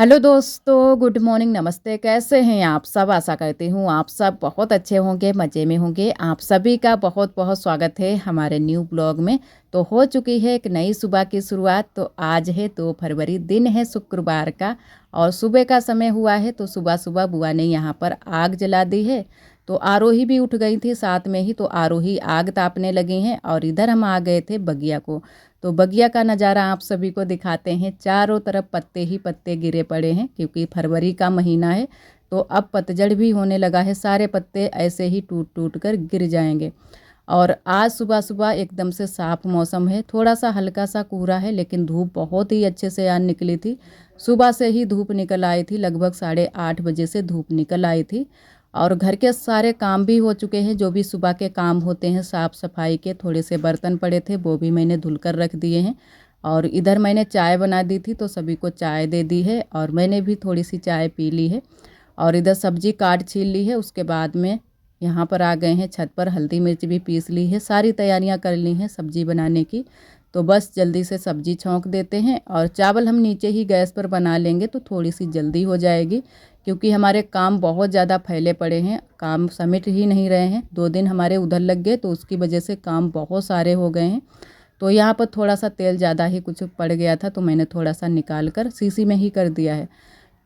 Hello दोस्तों, good morning, नमस्ते। कैसे हैं आप सब? आशा करती हूँ आप सब बहुत अच्छे होंगे, मज़े में होंगे। आप सभी का बहुत बहुत स्वागत है हमारे न्यू ब्लॉग में। तो हो चुकी है एक नई सुबह की शुरुआत। तो आज है 2 फरवरी, दिन है शुक्रवार का और सुबह का समय हुआ है। तो सुबह सुबह बुआ ने यहाँ पर आग जला दी है। तो आरोही भी उठ गई थी साथ में ही। तो आरोही आग तापने लगी हैं और इधर हम आ गए थे बगिया को। तो बगिया का नज़ारा आप सभी को दिखाते हैं। चारों तरफ पत्ते ही पत्ते गिरे पड़े हैं क्योंकि फरवरी का महीना है। तो अब पतझड़ भी होने लगा है, सारे पत्ते ऐसे ही टूट टूट कर गिर जाएंगे। और आज सुबह सुबह एकदम से साफ मौसम है, थोड़ा सा हल्का सा कोहरा है, लेकिन धूप बहुत ही अच्छे से आज निकली थी। सुबह से ही धूप निकल आई थी, लगभग 8:30 बजे से धूप निकल आई थी। और घर के सारे काम भी हो चुके हैं, जो भी सुबह के काम होते हैं साफ़ सफाई के। थोड़े से बर्तन पड़े थे, वो भी मैंने धुल कर रख दिए हैं। और इधर मैंने चाय बना दी थी, तो सभी को चाय दे दी है और मैंने भी थोड़ी सी चाय पी ली है। और इधर सब्जी काट छील ली है। उसके बाद में यहाँ पर आ गए हैं छत पर, हल्दी मिर्च भी पीस ली है, सारी तैयारियाँ कर ली हैं सब्जी बनाने की। तो बस जल्दी से सब्जी छौंक देते हैं और चावल हम नीचे ही गैस पर बना लेंगे तो थोड़ी सी जल्दी हो जाएगी। क्योंकि हमारे काम बहुत ज़्यादा फैले पड़े हैं, काम समेट ही नहीं रहे हैं। 2 दिन हमारे उधर लग गए तो उसकी वजह से काम बहुत सारे हो गए हैं। तो यहाँ पर थोड़ा सा तेल ज़्यादा ही कुछ पड़ गया था, तो मैंने थोड़ा सा निकाल कर शीशी में ही कर दिया है।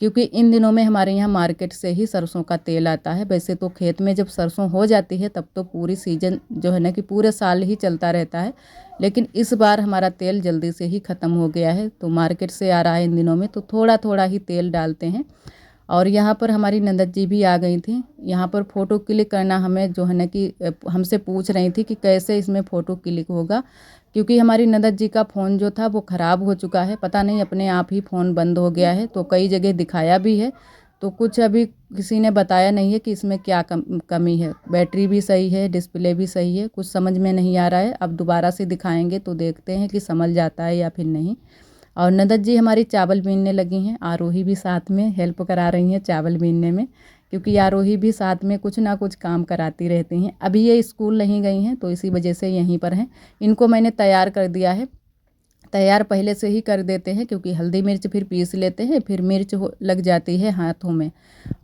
क्योंकि इन दिनों में हमारे यहाँ मार्केट से ही सरसों का तेल आता है। वैसे तो खेत में जब सरसों हो जाती है तब तो पूरी सीजन जो है ना कि पूरे साल ही चलता रहता है। लेकिन इस बार हमारा तेल जल्दी से ही ख़त्म हो गया है, तो मार्केट से आ रहा है इन दिनों में, तो थोड़ा थोड़ा ही तेल डालते हैं। और यहाँ पर हमारी ननद जी भी आ गई थी। यहाँ पर फ़ोटो क्लिक करना हमें जो है ना कि हमसे पूछ रही थी कि कैसे इसमें फ़ोटो क्लिक होगा। क्योंकि हमारी ननद जी का फ़ोन जो था वो ख़राब हो चुका है, पता नहीं अपने आप ही फ़ोन बंद हो गया है। तो कई जगह दिखाया भी है, तो कुछ अभी किसी ने बताया नहीं है कि इसमें क्या कमी है। बैटरी भी सही है, डिस्प्ले भी सही है, कुछ समझ में नहीं आ रहा है। अब दोबारा से दिखाएंगे तो देखते हैं कि समझ जाता है या फिर नहीं। और ननद जी हमारी चावल बीनने लगी हैं, आरोही भी साथ में हेल्प करा रही हैं चावल बीनने में। क्योंकि आरोही भी साथ में कुछ ना कुछ काम कराती रहती हैं। अभी ये स्कूल नहीं गई हैं तो इसी वजह से यहीं पर हैं। इनको मैंने तैयार कर दिया है, तैयार पहले से ही कर देते हैं क्योंकि हल्दी मिर्च फिर पीस लेते हैं, फिर मिर्च लग जाती है हाथों में।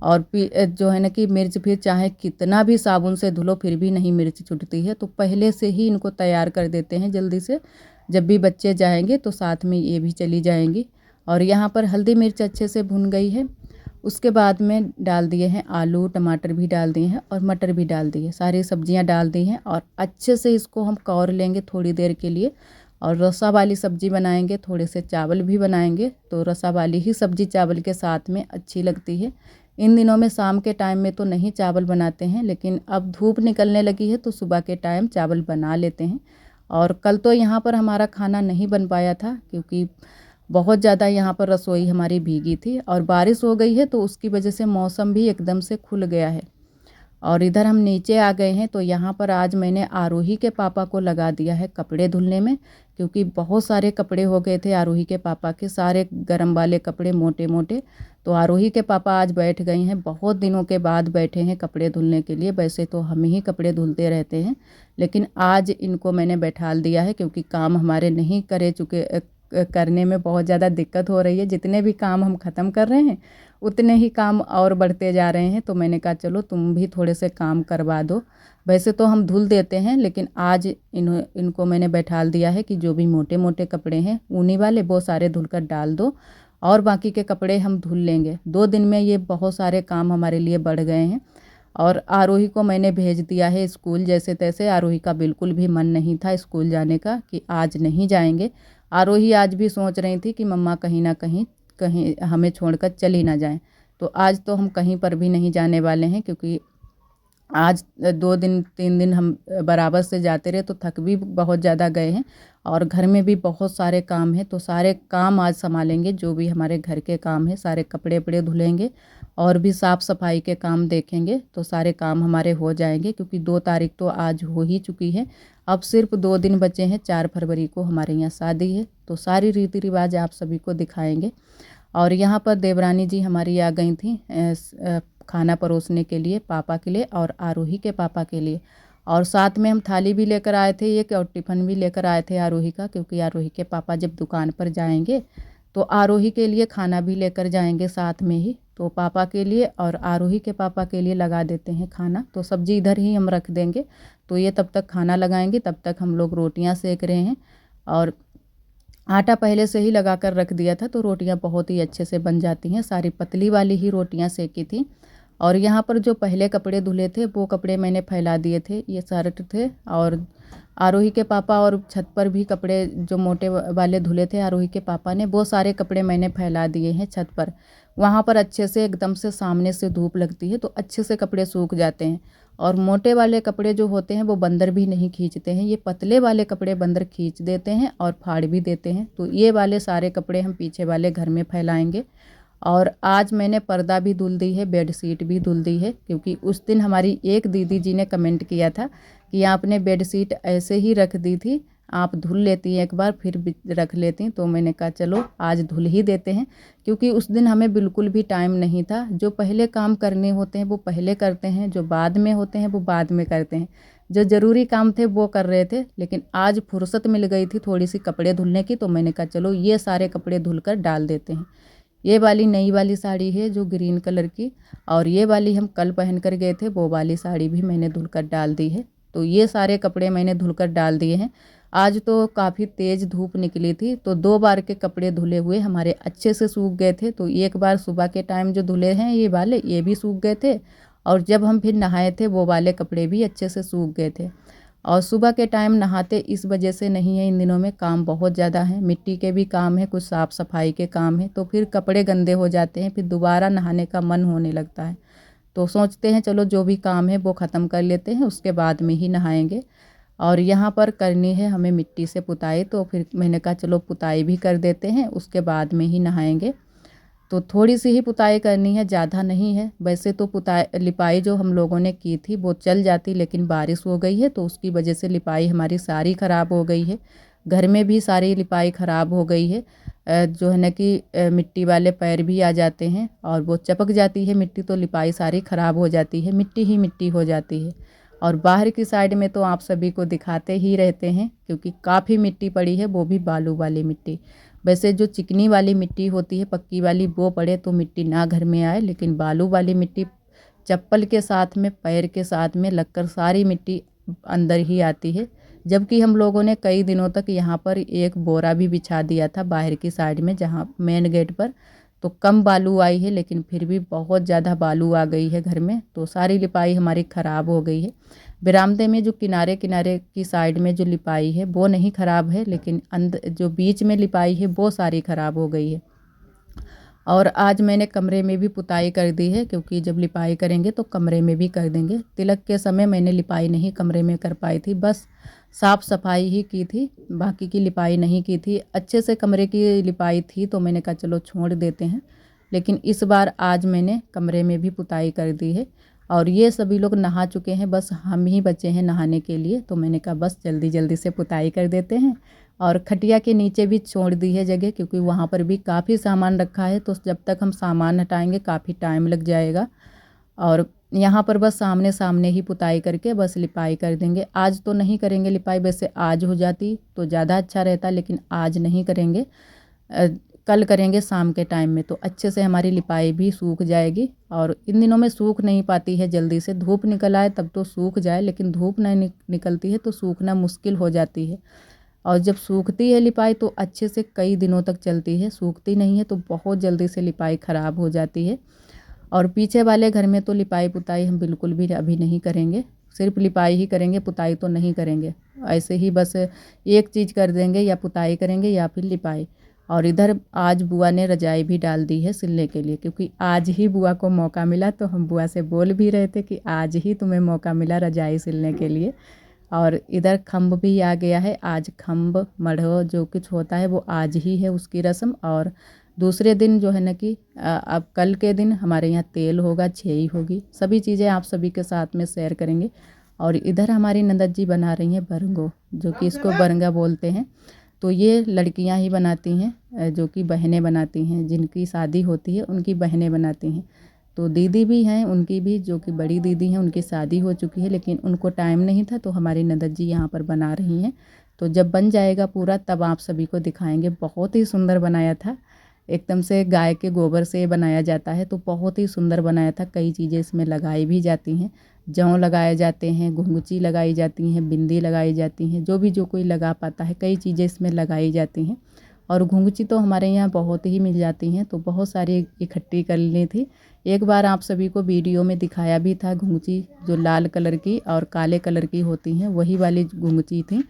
और जो है ना कि मिर्च फिर चाहे कितना भी साबुन से धुलो फिर भी नहीं मिर्च छूटती है, तो पहले से ही इनको तैयार कर देते हैं जल्दी से। जब भी बच्चे जाएंगे तो साथ में ये भी चली जाएंगी। और यहाँ पर हल्दी मिर्च अच्छे से भुन गई है। उसके बाद में डाल दिए हैं आलू, टमाटर भी डाल दिए हैं और मटर भी डाल दिए, सारी सब्जियां डाल दी हैं और अच्छे से इसको हम कौर लेंगे थोड़ी देर के लिए। और रसा वाली सब्ज़ी बनाएंगे, थोड़े से चावल भी बनाएंगे, तो रसा वाली ही सब्ज़ी चावल के साथ में अच्छी लगती है। इन दिनों में शाम के टाइम में तो नहीं चावल बनाते हैं, लेकिन अब धूप निकलने लगी है तो सुबह के टाइम चावल बना लेते हैं। और कल तो यहाँ पर हमारा खाना नहीं बन पाया था क्योंकि बहुत ज़्यादा यहाँ पर रसोई हमारी भीगी थी और बारिश हो गई है, तो उसकी वजह से मौसम भी एकदम से खुल गया है। और इधर हम नीचे आ गए हैं, तो यहाँ पर आज मैंने आरोही के पापा को लगा दिया है कपड़े धुलने में। क्योंकि बहुत सारे कपड़े हो गए थे आरोही के पापा के, सारे गरम वाले कपड़े मोटे मोटे। तो आरोही के पापा आज बैठ गए हैं, बहुत दिनों के बाद बैठे हैं कपड़े धुलने के लिए। वैसे तो हम ही कपड़े धुलते रहते हैं, लेकिन आज इनको मैंने बैठाल दिया है क्योंकि काम हमारे नहीं करे चुके, करने में बहुत ज़्यादा दिक्कत हो रही है। जितने भी काम हम ख़त्म कर रहे हैं उतने ही काम और बढ़ते जा रहे हैं। तो मैंने कहा चलो तुम भी थोड़े से काम करवा दो। वैसे तो हम धुल देते हैं, लेकिन आज इनको मैंने बैठाल दिया है कि जो भी मोटे मोटे कपड़े हैं ऊनी वाले वो सारे धुल कर डाल दो और बाकी के कपड़े हम धुल लेंगे। 2 दिन में ये बहुत सारे काम हमारे लिए बढ़ गए हैं। और आरोही को मैंने भेज दिया है स्कूल जैसे तैसे। आरोही का बिल्कुल भी मन नहीं था स्कूल जाने का कि आज नहीं जाएंगे। आरोही आज भी सोच रही थी कि मम्मा कहीं ना कहीं कहीं हमें छोड़कर चली ना जाएं। तो आज तो हम कहीं पर भी नहीं जाने वाले हैं क्योंकि आज 2 दिन 3 दिन हम बराबर से जाते रहे तो थक भी बहुत ज़्यादा गए हैं। और घर में भी बहुत सारे काम हैं, तो सारे काम आज संभालेंगे। जो भी हमारे घर के काम हैं, सारे कपड़े वपड़े धुलेंगे और भी साफ़ सफाई के काम देखेंगे, तो सारे काम हमारे हो जाएंगे। क्योंकि 2 तारीख तो आज हो ही चुकी है, अब सिर्फ 2 दिन बचे हैं। 4 फरवरी को हमारे यहाँ शादी है, तो सारी रीति रिवाज आप सभी को दिखाएंगे। और यहाँ पर देवरानी जी हमारी आ गई थी खाना परोसने के लिए, पापा के लिए और आरोही के पापा के लिए। और साथ में हम थाली भी लेकर आए थे एक, और टिफ़िन भी लेकर आए थे आरोही का, क्योंकि आरोही के पापा जब दुकान पर जाएंगे तो आरोही के लिए खाना भी लेकर जाएंगे साथ में ही, तो पापा के लिए और आरोही के पापा के लिए लगा देते हैं खाना। तो सब्ज़ी इधर ही हम रख देंगे, तो ये तब तक खाना लगाएंगे, तब तक हम लोग रोटियां सेक रहे हैं। और आटा पहले से ही लगा कर रख दिया था, तो रोटियां बहुत ही अच्छे से बन जाती हैं। सारी पतली वाली ही रोटियां सेकी थी। और यहाँ पर जो पहले कपड़े धुले थे वो कपड़े मैंने फैला दिए थे, ये शर्ट थे। और आरोही के पापा और छत पर भी कपड़े जो मोटे वाले धुले थे आरोही के पापा ने, वो सारे कपड़े मैंने फैला दिए हैं छत पर। वहाँ पर अच्छे से एकदम से सामने से धूप लगती है तो अच्छे से कपड़े सूख जाते हैं। और मोटे वाले कपड़े जो होते हैं वो बंदर भी नहीं खींचते हैं, ये पतले वाले कपड़े बंदर खींच देते हैं और फाड़ भी देते हैं। तो ये वाले सारे कपड़े हम पीछे वाले घर में फैलाएंगे। और आज मैंने पर्दा भी धुल दी है, बेडशीट भी धुल दी है, क्योंकि उस दिन हमारी एक दीदी जी ने कमेंट किया था कि आपने बेडशीट ऐसे ही रख दी थी, आप धुल लेती हैं एक बार फिर भी रख लेती। तो मैंने कहा चलो आज धुल ही देते हैं, क्योंकि उस दिन हमें बिल्कुल भी टाइम नहीं था। जो पहले काम करने होते हैं वो पहले करते हैं, जो बाद में होते हैं वो बाद में करते हैं। जो ज़रूरी काम थे वो कर रहे थे, लेकिन आज फुर्सत मिल गई थी थोड़ी सी कपड़े धुलने की, तो मैंने कहा चलो ये सारे कपड़े धुल कर डाल देते हैं। ये वाली नई वाली साड़ी है जो ग्रीन कलर की, और ये वाली हम कल पहन कर गए थे, वो वाली साड़ी भी मैंने धुल कर डाल दी है। तो ये सारे कपड़े मैंने धुल कर डाल दिए हैं। आज तो काफ़ी तेज़ धूप निकली थी, तो 2 बार के कपड़े धुले हुए हमारे अच्छे से सूख गए थे। तो एक बार सुबह के टाइम जो धुले हैं ये वाले, ये भी सूख गए थे, और जब हम फिर नहाए थे वो वाले कपड़े भी अच्छे से सूख गए थे। और सुबह के टाइम नहाते इस वजह से नहीं है, इन दिनों में काम बहुत ज़्यादा है, मिट्टी के भी काम है, कुछ साफ़ सफाई के काम है, तो फिर कपड़े गंदे हो जाते हैं, फिर दोबारा नहाने का मन होने लगता है। तो सोचते हैं चलो जो भी काम है वो ख़त्म कर लेते हैं, उसके बाद में ही नहाएंगे। और यहाँ पर करनी है हमें मिट्टी से पुताई, तो फिर मैंने कहा चलो पुताई भी कर देते हैं, उसके बाद में ही नहाएंगे। तो थोड़ी सी ही पुताई करनी है, ज़्यादा नहीं है। वैसे तो पुताई लिपाई जो हम लोगों ने की थी वो चल जाती, लेकिन बारिश हो गई है तो उसकी वजह से लिपाई हमारी सारी ख़राब हो गई है। घर में भी सारी लिपाई ख़राब हो गई है। जो है ना कि मिट्टी वाले पैर भी आ जाते हैं और वो चपक जाती है मिट्टी, तो लिपाई सारी ख़राब हो जाती है, मिट्टी ही मिट्टी हो जाती है। और बाहर की साइड में तो आप सभी को दिखाते ही रहते हैं, क्योंकि काफ़ी मिट्टी पड़ी है, वो भी बालू वाली मिट्टी। वैसे जो चिकनी वाली मिट्टी होती है पक्की वाली, वो पड़े तो मिट्टी ना घर में आए, लेकिन बालू वाली मिट्टी चप्पल के साथ में, पैर के साथ में लगकर सारी मिट्टी अंदर ही आती है। जबकि हम लोगों ने कई दिनों तक यहाँ पर एक बोरा भी बिछा दिया था बाहर की साइड में, जहाँ मेन गेट पर, तो कम बालू आई है, लेकिन फिर भी बहुत ज़्यादा बालू आ गई है घर में, तो सारी लिपाई हमारी ख़राब हो गई है। बरामदे में जो किनारे किनारे की साइड में जो लिपाई है वो नहीं ख़राब है, लेकिन अंदर जो बीच में लिपाई है वो सारी ख़राब हो गई है। और आज मैंने कमरे में भी पुताई कर दी है, क्योंकि जब लिपाई करेंगे तो कमरे में भी कर देंगे। तिलक के समय मैंने लिपाई नहीं कमरे में कर पाई थी, बस साफ़ सफाई ही की थी, बाकी की लिपाई नहीं की थी। अच्छे से कमरे की लिपाई थी तो मैंने कहा चलो छोड़ देते हैं, लेकिन इस बार आज मैंने कमरे में भी पुताई कर दी है। और ये सभी लोग नहा चुके हैं, बस हम ही बचे हैं नहाने के लिए, तो मैंने कहा बस जल्दी जल्दी से पुताई कर देते हैं। और खटिया के नीचे भी छोड़ दी है जगह, क्योंकि वहाँ पर भी काफ़ी सामान रखा है, तो जब तक हम सामान हटाएंगे काफ़ी टाइम लग जाएगा। और यहाँ पर बस सामने सामने ही पुताई करके बस लिपाई कर देंगे। आज तो नहीं करेंगे लिपाई, वैसे आज हो जाती तो ज़्यादा अच्छा रहता, लेकिन आज नहीं करेंगे, कल करेंगे शाम के टाइम में, तो अच्छे से हमारी लिपाई भी सूख जाएगी। और इन दिनों में सूख नहीं पाती है जल्दी से, धूप निकल आए तब तो सूख जाए, लेकिन धूप नहीं निकलती है तो सूखना मुश्किल हो जाती है। और जब सूखती है लिपाई तो अच्छे से कई दिनों तक चलती है, सूखती नहीं है तो बहुत जल्दी से लिपाई ख़राब हो जाती है। और पीछे वाले घर में तो लिपाई पुताई हम बिल्कुल भी अभी नहीं करेंगे, सिर्फ लिपाई ही करेंगे, पुताई तो नहीं करेंगे। ऐसे ही बस एक चीज़ कर देंगे, या पुताई करेंगे या फिर लिपाई। और इधर आज बुआ ने रजाई भी डाल दी है सिलने के लिए, क्योंकि आज ही बुआ को मौका मिला, तो हम बुआ से बोल भी रहे थे कि आज ही तुम्हें मौका मिला रजाई सिलने के लिए। और इधर खम्भ भी आ गया है, आज खम्भ मढ़ो जो कुछ होता है वो आज ही है उसकी रस्म। और दूसरे दिन जो है ना कि अब कल के दिन हमारे यहाँ तेल होगा, छेई होगी, सभी चीज़ें आप सभी के साथ में शेयर करेंगे। और इधर हमारी नंदत जी बना रही हैं बरंगो, जो कि इसको बरंगा बोलते हैं। तो ये लड़कियां ही बनाती हैं, जो कि बहनें बनाती हैं, जिनकी शादी होती है उनकी बहनें बनाती हैं। तो दीदी भी हैं उनकी भी, जो कि बड़ी दीदी हैं, उनकी शादी हो चुकी है, लेकिन उनको टाइम नहीं था, तो हमारी नंदत जी यहाँ पर बना रही हैं। तो जब बन जाएगा पूरा तब आप सभी को दिखाएंगे। बहुत ही सुंदर बनाया था, एकदम से गाय के गोबर से बनाया जाता है, तो बहुत ही सुंदर बनाया था। कई चीज़ें इसमें लगाई भी जाती हैं, जौ लगाए जाते हैं, घुंघची लगाई जाती हैं, बिंदी लगाई जाती हैं, जो कोई लगा पाता है, कई चीज़ें इसमें लगाई जाती हैं। और घुंघची तो हमारे यहाँ बहुत ही मिल जाती हैं, तो बहुत सारी इकट्ठी कर ली थी। एक बार आप सभी को वीडियो में दिखाया भी था घुंघची, जो लाल कलर की और काले कलर की होती हैं, वही वाली घुंघची थी।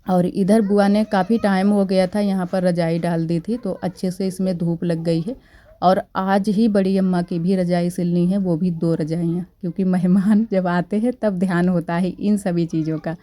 और इधर बुआ ने काफ़ी टाइम हो गया था यहाँ पर रजाई डाल दी थी, तो अच्छे से इसमें धूप लग गई है। और आज ही बड़ी अम्मा की भी रजाई सिलनी है, वो भी 2 रजाइयाँ, क्योंकि मेहमान जब आते हैं तब ध्यान होता है इन सभी चीज़ों का।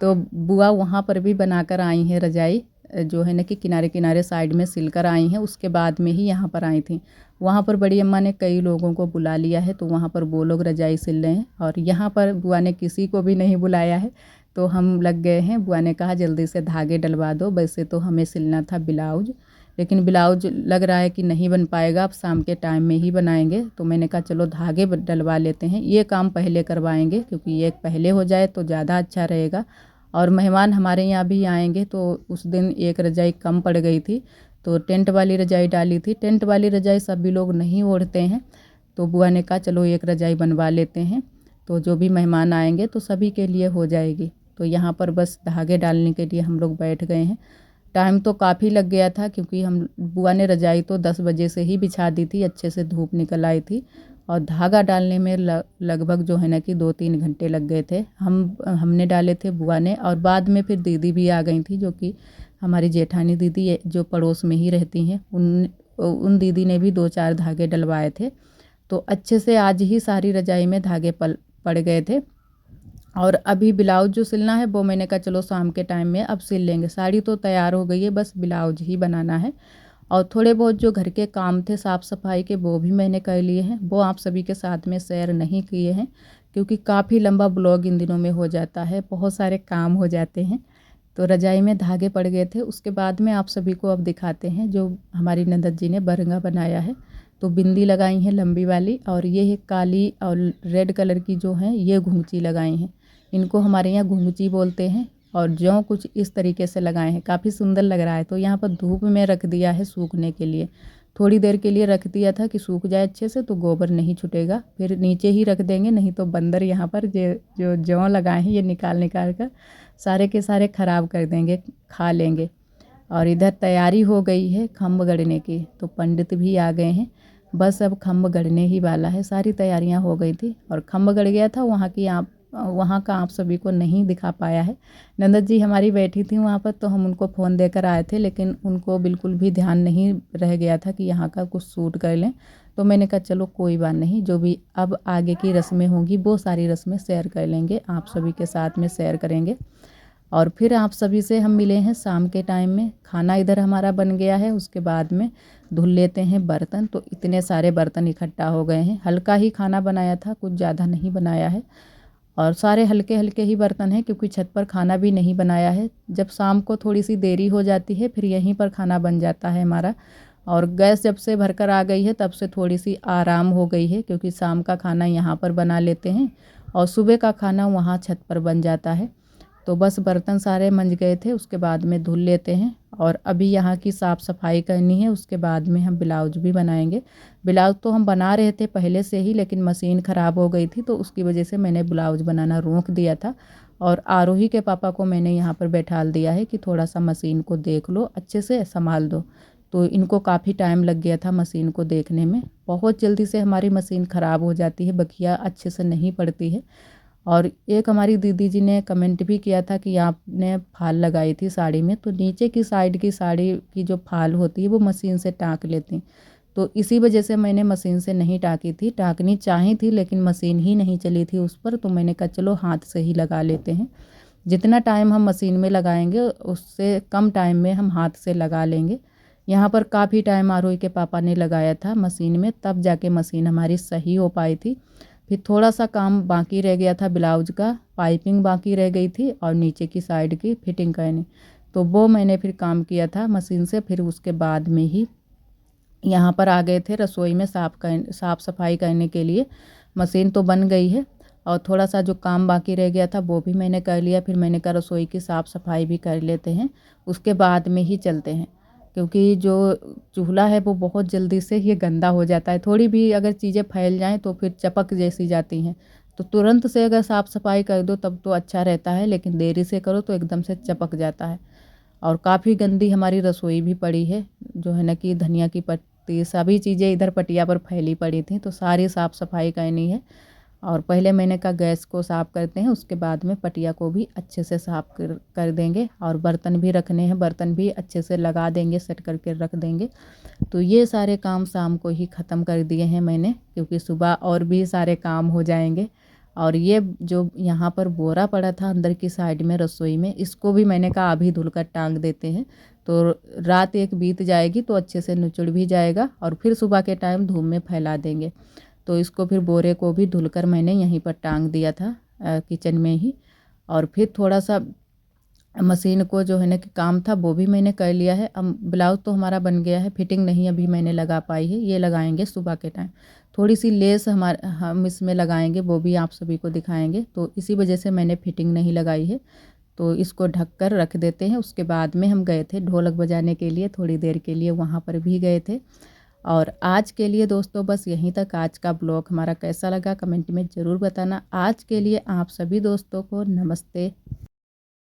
तो बुआ वहाँ पर भी बनाकर आई हैं रजाई, जो है ना कि किनारे किनारे साइड में सिल कर आई हैं, उसके बाद में ही यहाँ पर आई थी। वहाँ पर बड़ी अम्मा ने कई लोगों को बुला लिया है, तो वहाँ पर वो लोग रजाई सिल रहे हैं, और यहाँ पर बुआ ने किसी को भी नहीं बुलाया है, तो हम लग गए हैं। बुआ ने कहा जल्दी से धागे डलवा दो। वैसे तो हमें सिलना था ब्लाउज, लेकिन ब्लाउज लग रहा है कि नहीं बन पाएगा, अब शाम के टाइम में ही बनाएंगे। तो मैंने कहा चलो धागे डलवा लेते हैं, ये काम पहले करवाएंगे, क्योंकि ये पहले हो जाए तो ज़्यादा अच्छा रहेगा। और मेहमान हमारे यहाँ भी आएंगे, तो उस दिन एक रजाई कम पड़ गई थी, तो टेंट वाली रजाई डाली थी। टेंट वाली रजाई सभी लोग नहीं ओढ़ते हैं, तो बुआ ने कहा चलो एक रजाई बनवा लेते हैं, तो जो भी मेहमान आएंगे तो सभी के लिए हो जाएगी। तो यहाँ पर बस धागे डालने के लिए हम लोग बैठ गए हैं। टाइम तो काफ़ी लग गया था, क्योंकि हम बुआ ने रजाई तो 10 बजे से ही बिछा दी थी, अच्छे से धूप निकल आई थी, और धागा डालने में लगभग जो है ना कि 2-3 घंटे लग गए थे। हमने डाले थे, बुआ ने, और बाद में फिर दीदी भी आ गई थी, जो कि हमारी जेठानी दीदी जो पड़ोस में ही रहती हैं, उन दीदी ने भी 2-4 धागे डलवाए थे। तो अच्छे से आज ही सारी रजाई में धागे पड़ गए थे। और अभी ब्लाउज जो सिलना है वो मैंने कहा चलो शाम के टाइम में अब सिल लेंगे। साड़ी तो तैयार हो गई है, बस ब्लाउज ही बनाना है। और थोड़े बहुत जो घर के काम थे साफ़ सफाई के, वो भी मैंने कर लिए हैं, वो आप सभी के साथ में शेयर नहीं किए हैं, क्योंकि काफ़ी लंबा ब्लॉग इन दिनों में हो जाता है, बहुत सारे काम हो जाते हैं। तो रजाई में धागे पड़ गए थे, उसके बाद में आप सभी को अब दिखाते हैं जो हमारी नंदत जी ने बरंगा बनाया है। तो बिंदी लगाई हैं लंबी वाली, और ये है काली और रेड कलर की जो है ये घुंघची लगाई हैं। इनको हमारे यहाँ घुंघची बोलते हैं, और जौ कुछ इस तरीके से लगाए हैं, काफ़ी सुंदर लग रहा है। तो यहाँ पर धूप में रख दिया है सूखने के लिए, थोड़ी देर के लिए रख दिया था कि सूख जाए अच्छे से, तो गोबर नहीं छूटेगा। फिर नीचे ही रख देंगे, नहीं तो बंदर यहाँ पर जो जौ लगाए हैं ये निकाल कर सारे के सारे ख़राब कर देंगे, खा लेंगे। और इधर तैयारी हो गई है खम्भ गढ़ने की, तो पंडित भी आ गए हैं, बस अब खम्भ गढ़ने ही वाला है। सारी तैयारियां हो गई थी, और खम्भ गढ़ गया था। वहाँ का आप सभी को नहीं दिखा पाया है। नंदत जी हमारी बैठी थी वहाँ पर, तो हम उनको फ़ोन देकर आए थे, लेकिन उनको बिल्कुल भी ध्यान नहीं रह गया था कि यहाँ का कुछ शूट कर लें। तो मैंने कहा चलो कोई बात नहीं, जो भी अब आगे की रस्में होंगी वो सारी रस्में शेयर कर लेंगे, आप सभी के साथ में शेयर करेंगे। और फिर आप सभी से हम मिले हैं शाम के टाइम में। खाना इधर हमारा बन गया है, उसके बाद में धुल लेते हैं बर्तन। तो इतने सारे बर्तन इकट्ठा हो गए हैं, हल्का ही खाना बनाया था, कुछ ज़्यादा नहीं बनाया है, और सारे हल्के हल्के ही बर्तन हैं, क्योंकि छत पर खाना भी नहीं बनाया है। जब शाम को थोड़ी सी देरी हो जाती है, फिर यहीं पर खाना बन जाता है हमारा। और गैस जब से भरकर आ गई है तब से थोड़ी सी आराम हो गई है, क्योंकि शाम का खाना यहाँ पर बना लेते हैं, और सुबह का खाना वहाँ छत पर बन जाता है। तो बस बर्तन सारे मंज गए थे, उसके बाद में धुल लेते हैं। और अभी यहाँ की साफ़ सफाई करनी है, उसके बाद में हम ब्लाउज भी बनाएंगे। ब्लाउज तो हम बना रहे थे पहले से ही, लेकिन मशीन ख़राब हो गई थी, तो उसकी वजह से मैंने ब्लाउज बनाना रोक दिया था। और आरोही के पापा को मैंने यहाँ पर बैठाल दिया है कि थोड़ा सा मशीन को देख लो, अच्छे से संभाल दो। तो इनको काफ़ी टाइम लग गया था मशीन को देखने में। बहुत जल्दी से हमारी मशीन ख़राब हो जाती है, बखिया अच्छे से नहीं पड़ती है। और एक हमारी दीदी जी ने कमेंट भी किया था कि आपने फाल लगाई थी साड़ी में, तो नीचे की साइड की साड़ी की जो फाल होती है वो मशीन से टाँक लेती, तो इसी वजह से मैंने मशीन से नहीं टाँकी थी। टाँकनी चाही थी, लेकिन मशीन ही नहीं चली थी उस पर, तो मैंने कहा चलो हाथ से ही लगा लेते हैं। जितना टाइम हम मशीन में लगाएंगे उससे कम टाइम में हम हाथ से लगा लेंगे। यहाँ पर काफ़ी टाइम आरोही के पापा ने लगाया था मशीन में, तब जाके मशीन हमारी सही हो पाई थी। फिर थोड़ा सा काम बाकी रह गया था, ब्लाउज का पाइपिंग बाकी रह गई थी, और नीचे की साइड की फिटिंग करनी, तो वो मैंने फिर काम किया था मशीन से। फिर उसके बाद में ही यहाँ पर आ गए थे रसोई में साफ़ सफाई करने के लिए। मशीन तो बन गई है, और थोड़ा सा जो काम बाकी रह गया था वो भी मैंने कर लिया। फिर मैंने कहा रसोई की साफ़ सफाई भी कर लेते हैं, उसके बाद में ही चलते हैं। क्योंकि जो चूल्हा है वो बहुत जल्दी से ये गंदा हो जाता है। थोड़ी भी अगर चीज़ें फैल जाएँ तो फिर चपक जैसी जाती हैं। तो तुरंत से अगर साफ़ सफाई कर दो तब तो अच्छा रहता है, लेकिन देरी से करो तो एकदम से चपक जाता है। और काफ़ी गंदी हमारी रसोई भी पड़ी है, जो है ना कि धनिया की पत्ती सभी चीज़ें इधर पटिया पर फैली पड़ी थी, तो सारी साफ़ सफाई करनी है। और पहले मैंने कहा गैस को साफ़ करते हैं, उसके बाद में पटिया को भी अच्छे से साफ़ कर देंगे। और बर्तन भी रखने हैं, बर्तन भी अच्छे से लगा देंगे, सेट करके रख देंगे। तो ये सारे काम शाम को ही ख़त्म कर दिए हैं मैंने, क्योंकि सुबह और भी सारे काम हो जाएंगे। और ये जो यहाँ पर बोरा पड़ा था अंदर की साइड में रसोई में, इसको भी मैंने कहा अभी धुल कर टांग देते हैं, तो रात एक बीत जाएगी तो अच्छे से निचुड़ भी जाएगा और फिर सुबह के टाइम धूप में फैला देंगे। तो इसको फिर बोरे को भी धुलकर मैंने यहीं पर टांग दिया था किचन में ही। और फिर थोड़ा सा मशीन को जो है ना कि काम था वो भी मैंने कर लिया है। अब ब्लाउज़ तो हमारा बन गया है, फिटिंग नहीं अभी मैंने लगा पाई है, ये लगाएंगे सुबह के टाइम। थोड़ी सी लेस हम इसमें लगाएंगे, वो भी आप सभी को दिखाएंगे। तो इसी वजह से मैंने फिटिंग नहीं लगाई है। तो इसको ढक कर रख देते हैं। उसके बाद में हम गए थे ढोलक बजाने के लिए, थोड़ी देर के लिए वहाँ पर भी गए थे। और आज के लिए दोस्तों बस यहीं तक। आज का ब्लॉग हमारा कैसा लगा कमेंट में ज़रूर बताना। आज के लिए आप सभी दोस्तों को नमस्ते।